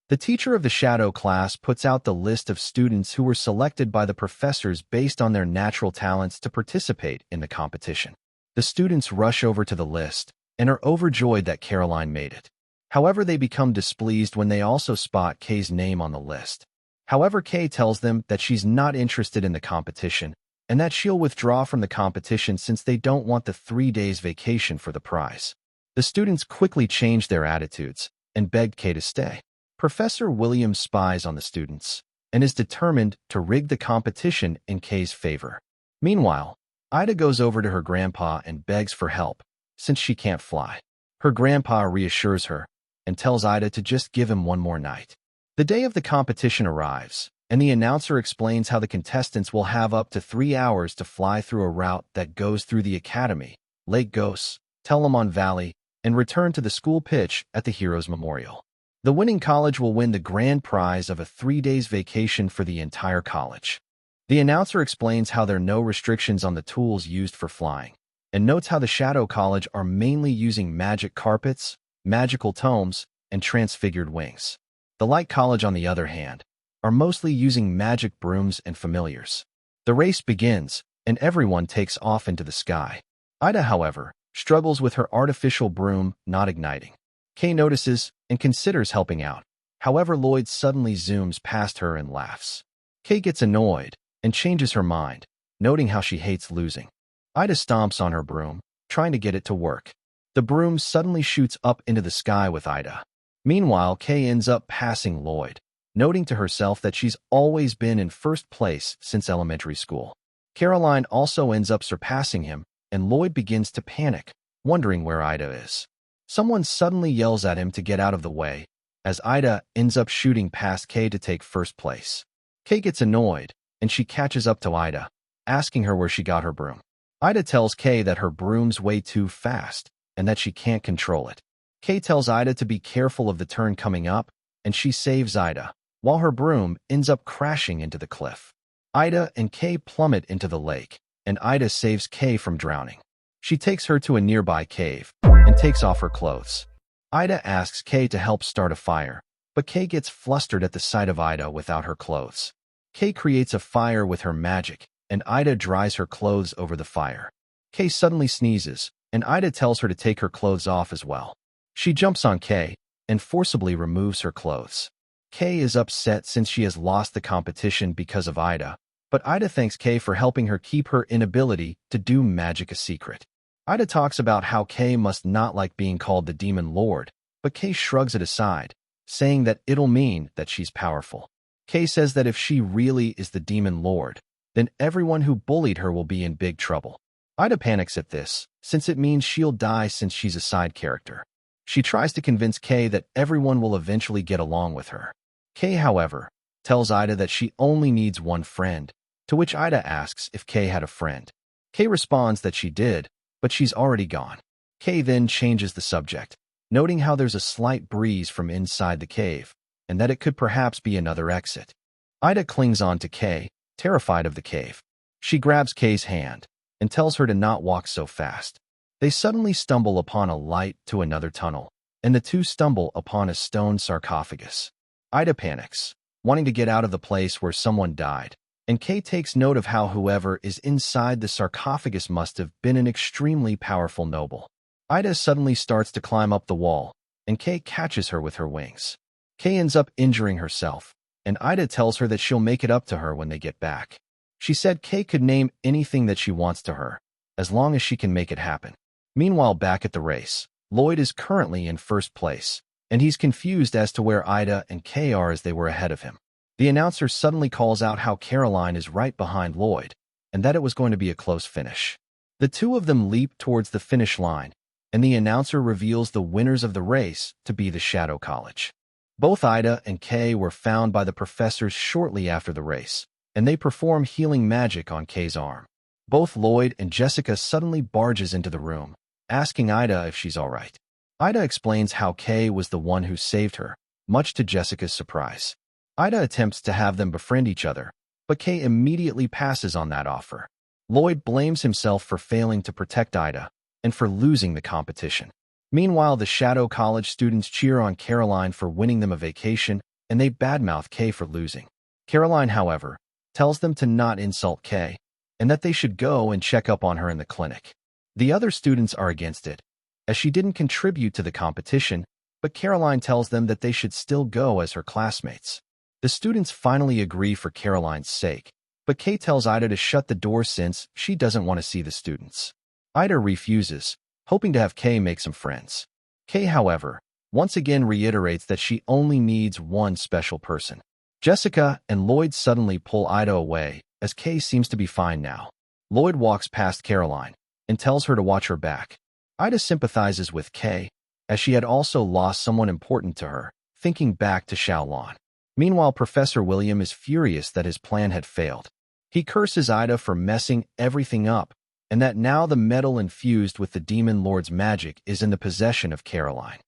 The teacher of the shadow class puts out the list of students who were selected by the professors based on their natural talents to participate in the competition. The students rush over to the list and are overjoyed that Caroline made it. However, they become displeased when they also spot Kaye's name on the list. However, Kaye tells them that she's not interested in the competition and that she'll withdraw from the competition since they don't want the 3 days vacation for the prize. The students quickly change their attitudes and beg Kaye to stay. Professor Williams spies on the students and is determined to rig the competition in Kaye's favor. Meanwhile, Ida goes over to her grandpa and begs for help since she can't fly. Her grandpa reassures her and tells Ida to just give him one more night. The day of the competition arrives, and the announcer explains how the contestants will have up to 3 hours to fly through a route that goes through the academy, Lake Ghosts, Telamon Valley, and return to the school pitch at the Heroes Memorial. The winning college will win the grand prize of a 3 days vacation for the entire college. The announcer explains how there are no restrictions on the tools used for flying, and notes how the Shadow College are mainly using magic carpets, magical tomes, and transfigured wings. The Light College, on the other hand, are mostly using magic brooms and familiars. The race begins, and everyone takes off into the sky. Ida, however, struggles with her artificial broom not igniting. Kaye notices and considers helping out. However, Lloyd suddenly zooms past her and laughs. Kaye gets annoyed and changes her mind, noting how she hates losing. Ida stomps on her broom, trying to get it to work. The broom suddenly shoots up into the sky with Ida. Meanwhile, Kaye ends up passing Lloyd, noting to herself that she's always been in first place since elementary school. Caroline also ends up surpassing him, and Lloyd begins to panic, wondering where Ida is. Someone suddenly yells at him to get out of the way, as Ida ends up shooting past Kaye to take first place. Kaye gets annoyed, and she catches up to Ida, asking her where she got her broom. Ida tells Kaye that her broom's way too fast, and that she can't control it. Kaye tells Ida to be careful of the turn coming up, and she saves Ida, while her broom ends up crashing into the cliff. Ida and Kaye plummet into the lake, and Ida saves Kaye from drowning. She takes her to a nearby cave and takes off her clothes. Ida asks Kaye to help start a fire, but Kaye gets flustered at the sight of Ida without her clothes. Kaye creates a fire with her magic, and Ida dries her clothes over the fire. Kaye suddenly sneezes, and Ida tells her to take her clothes off as well. She jumps on Kaye and forcibly removes her clothes. Kaye is upset since she has lost the competition because of Ida, but Ida thanks Kaye for helping her keep her inability to do magic a secret. Ida talks about how Kaye must not like being called the Demon Lord, but Kaye shrugs it aside, saying that it'll mean that she's powerful. Kaye says that if she really is the Demon Lord, then everyone who bullied her will be in big trouble. Ida panics at this, since it means she'll die since she's a side character. She tries to convince Kaye that everyone will eventually get along with her. Kaye, however, tells Ida that she only needs one friend, to which Ida asks if Kaye had a friend. Kaye responds that she did, but she's already gone. Kaye then changes the subject, noting how there's a slight breeze from inside the cave, and that it could perhaps be another exit. Ida clings on to Kaye, terrified of the cave. She grabs Kaye's hand and tells her to not walk so fast. They suddenly stumble upon a light to another tunnel, and the two stumble upon a stone sarcophagus. Ida panics, wanting to get out of the place where someone died, and Kaye takes note of how whoever is inside the sarcophagus must have been an extremely powerful noble. Ida suddenly starts to climb up the wall, and Kaye catches her with her wings. Kaye ends up injuring herself, and Ida tells her that she'll make it up to her when they get back. She said Kaye could name anything that she wants to her, as long as she can make it happen. Meanwhile, back at the race, Lloyd is currently in first place, and he's confused as to where Ida and Kaye are as they were ahead of him. The announcer suddenly calls out how Caroline is right behind Lloyd, and that it was going to be a close finish. The two of them leap towards the finish line, and the announcer reveals the winners of the race to be the Shadow College. Both Ida and Kaye were found by the professors shortly after the race, and they perform healing magic on Kaye's arm. Both Lloyd and Jessica suddenly barges into the room, asking Ida if she's all right. Ida explains how Kaye was the one who saved her, much to Jessica's surprise. Ida attempts to have them befriend each other, but Kaye immediately passes on that offer. Lloyd blames himself for failing to protect Ida and for losing the competition. Meanwhile, the Shadow College students cheer on Caroline for winning them a vacation, and they badmouth Kaye for losing. Caroline, however, tells them to not insult Kaye, and that they should go and check up on her in the clinic. The other students are against it, as she didn't contribute to the competition, but Caroline tells them that they should still go as her classmates. The students finally agree for Caroline's sake, but Kaye tells Ida to shut the door since she doesn't want to see the students. Ida refuses, hoping to have Kaye make some friends. Kaye, however, once again reiterates that she only needs one special person. Jessica and Lloyd suddenly pull Ida away, as Kaye seems to be fine now. Lloyd walks past Caroline and tells her to watch her back. Ida sympathizes with Kaye, as she had also lost someone important to her, thinking back to Xiaolon. Meanwhile, Professor William is furious that his plan had failed. He curses Ida for messing everything up, and that now the metal infused with the Demon Lord's magic is in the possession of Caroline.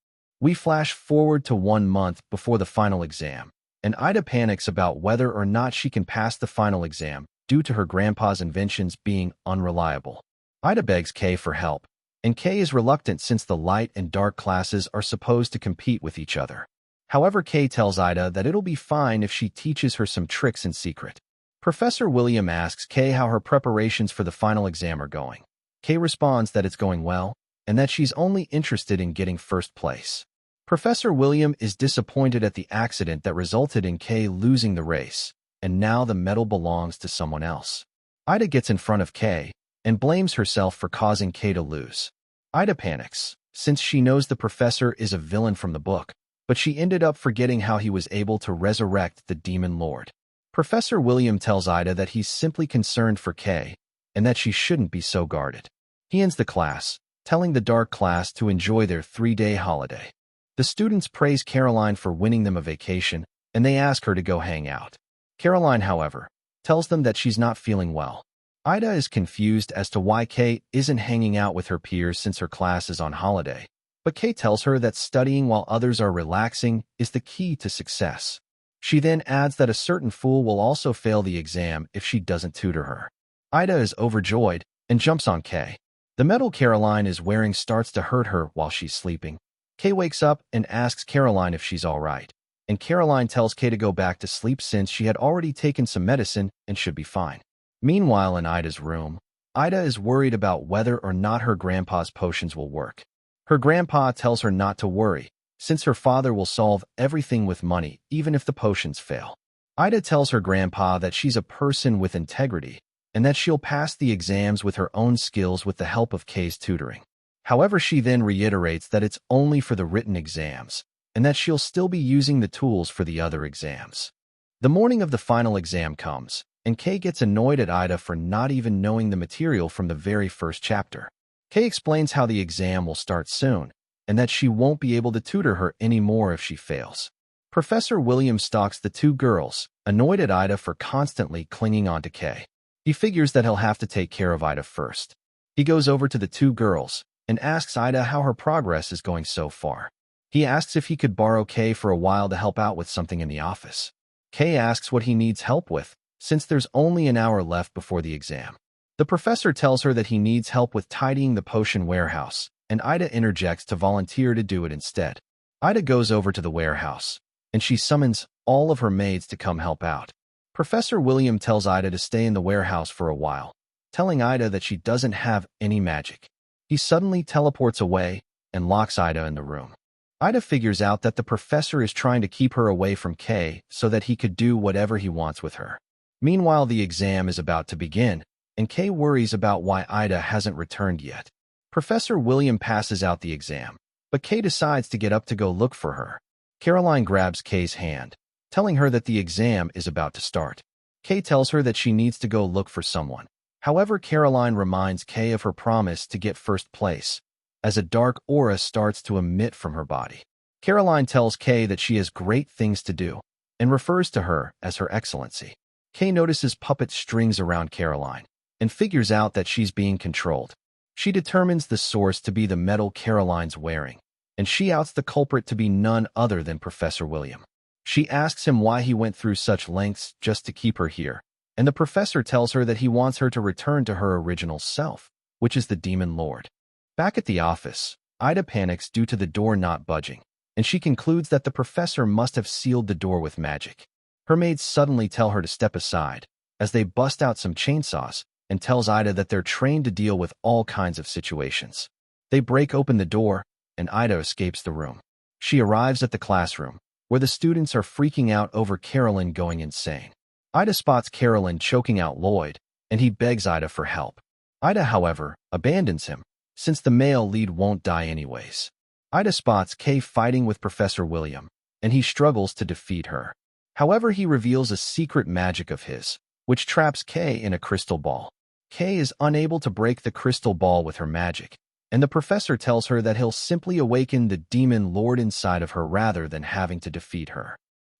We flash forward to 1 month before the final exam, and Ida panics about whether or not she can pass the final exam due to her grandpa's inventions being unreliable. Ida begs Kaye for help, and Kaye is reluctant since the light and dark classes are supposed to compete with each other. However, Kaye tells Ida that it'll be fine if she teaches her some tricks in secret. Professor William asks Kaye how her preparations for the final exam are going. Kaye responds that it's going well, and that she's only interested in getting first place. Professor William is disappointed at the accident that resulted in Kaye losing the race, and now the medal belongs to someone else. Ida gets in front of Kaye and blames herself for causing Kaye to lose. Ida panics, since she knows the professor is a villain from the book, but she ended up forgetting how he was able to resurrect the Demon Lord. Professor William tells Ida that he's simply concerned for Kaye, and that she shouldn't be so guarded. He ends the class, telling the dark class to enjoy their 3-day holiday. The students praise Caroline for winning them a vacation, and they ask her to go hang out. Caroline, however, tells them that she's not feeling well. Ida is confused as to why Kaye isn't hanging out with her peers since her class is on holiday, but Kaye tells her that studying while others are relaxing is the key to success. She then adds that a certain fool will also fail the exam if she doesn't tutor her. Ida is overjoyed and jumps on Kaye. The medal Caroline is wearing starts to hurt her while she's sleeping. Kaye wakes up and asks Caroline if she's all right, and Caroline tells Kaye to go back to sleep since she had already taken some medicine and should be fine. Meanwhile, in Ida's room, Ida is worried about whether or not her grandpa's potions will work. Her grandpa tells her not to worry, since her father will solve everything with money, even if the potions fail. Ida tells her grandpa that she's a person with integrity, and that she'll pass the exams with her own skills with the help of Kaye's tutoring. However, she then reiterates that it's only for the written exams, and that she'll still be using the tools for the other exams. The morning of the final exam comes, and Kaye gets annoyed at Ida for not even knowing the material from the very first chapter. Kaye explains how the exam will start soon, and that she won't be able to tutor her anymore if she fails. Professor William stalks the 2 girls, annoyed at Ida for constantly clinging on to Kaye. He figures that he'll have to take care of Ida first. He goes over to the 2 girls and asks Ida how her progress is going so far. He asks if he could borrow Kaye for a while to help out with something in the office. Kaye asks what he needs help with, since there's only an hour left before the exam. The professor tells her that he needs help with tidying the potion warehouse, and Ida interjects to volunteer to do it instead. Ida goes over to the warehouse, and she summons all of her maids to come help out. Professor William tells Ida to stay in the warehouse for a while, telling Ida that she doesn't have any magic. He suddenly teleports away and locks Ida in the room. Ida figures out that the professor is trying to keep her away from Kaye so that he could do whatever he wants with her. Meanwhile, the exam is about to begin, and Kaye worries about why Ida hasn't returned yet. Professor William passes out the exam, but Kaye decides to get up to go look for her. Caroline grabs Kaye's hand, telling her that the exam is about to start. Kaye tells her that she needs to go look for someone. However, Caroline reminds Kaye of her promise to get first place, as a dark aura starts to emit from her body. Caroline tells Kaye that she has great things to do, and refers to her as her excellency. Kaye notices puppet strings around Caroline, and figures out that she's being controlled. She determines the source to be the medal Caroline's wearing, and she outs the culprit to be none other than Professor William. She asks him why he went through such lengths just to keep her here, and the professor tells her that he wants her to return to her original self, which is the Demon Lord. Back at the office, Ida panics due to the door not budging, and she concludes that the professor must have sealed the door with magic. Her maids suddenly tell her to step aside, as they bust out some chainsaws and tells Ida that they're trained to deal with all kinds of situations. They break open the door, and Ida escapes the room. She arrives at the classroom, where the students are freaking out over Carolyn going insane. Ida spots Carolyn choking out Lloyd, and he begs Ida for help. Ida, however, abandons him, since the male lead won't die anyways. Ida spots Kaye fighting with Professor William, and he struggles to defeat her. However, he reveals a secret magic of his, which traps Kaye in a crystal ball. Kaye is unable to break the crystal ball with her magic, and the professor tells her that he'll simply awaken the demon lord inside of her rather than having to defeat her.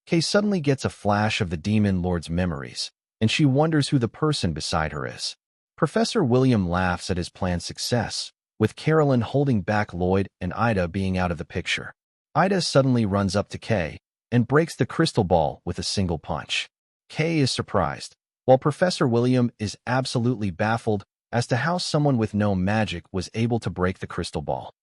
Kaye suddenly gets a flash of the demon lord's memories, and she wonders who the person beside her is. Professor William laughs at his planned success, with Carolyn holding back Lloyd and Ida being out of the picture. Ida suddenly runs up to Kaye and breaks the crystal ball with a single punch. Kaye is surprised, while Professor William is absolutely baffled as to how someone with no magic was able to break the crystal ball.